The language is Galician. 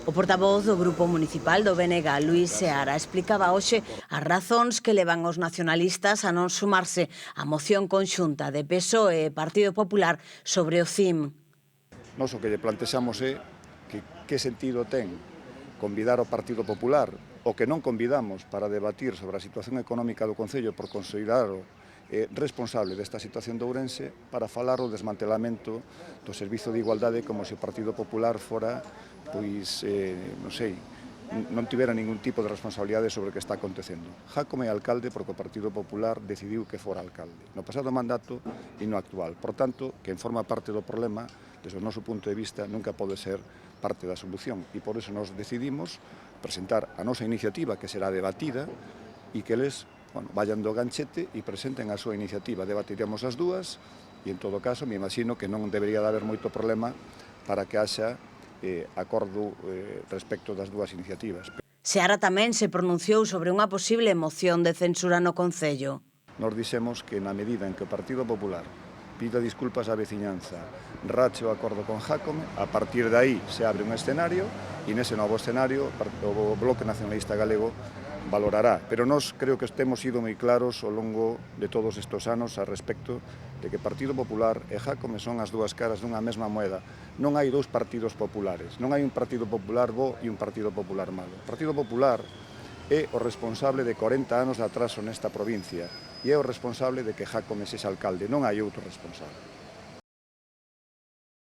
O portavoz do Grupo Municipal do BNG, Luís Seara, explicaba hoxe as razóns que levan os nacionalistas a non sumarse á moción conxunta de PSOE e Partido Popular sobre o CIM. Nós o que lle plantexamos é que sentido ten convidar ao Partido Popular o que non convidamos para debatir sobre a situación económica do Concello por considerarlo responsable desta situación de Ourense para falar do desmantelamento do Servizo de Igualdade como se o Partido Popular fora, pois, non sei, non tivera ningún tipo de responsabilidade sobre o que está acontecendo. Jácome é alcalde porque o Partido Popular decidiu que fora alcalde, no pasado mandato e no actual. Por tanto, quen forma parte do problema, desde o noso punto de vista, nunca pode ser parte da solución. E por iso nos decidimos presentar a nosa iniciativa, que será debatida, e que eles vayan do ganchete e presenten a súa iniciativa. Debatiremos as dúas e, en todo caso, me imagino que non debería de haber moito problema para que haxa acordo respecto das dúas iniciativas. Seara tamén se pronunciou sobre unha posible moción de censura no Concello. Nos dixemos que na medida en que o Partido Popular pida disculpas á veciñanza, rache o acordo con Jácome, a partir de aí se abre un escenario e nese novo escenario o Bloque Nacionalista Galego valorará. Pero nós creo que temos sido moi claros ao longo de todos estes anos a respecto de que Partido Popular e Jácome son as dúas caras dunha mesma moeda. Non hai dous partidos populares, non hai un Partido Popular bo e un Partido Popular malo. O Partido Popular é o responsable de 40 anos de atraso nesta provincia e é o responsable de que Jácome sexa alcalde, non hai outro responsable.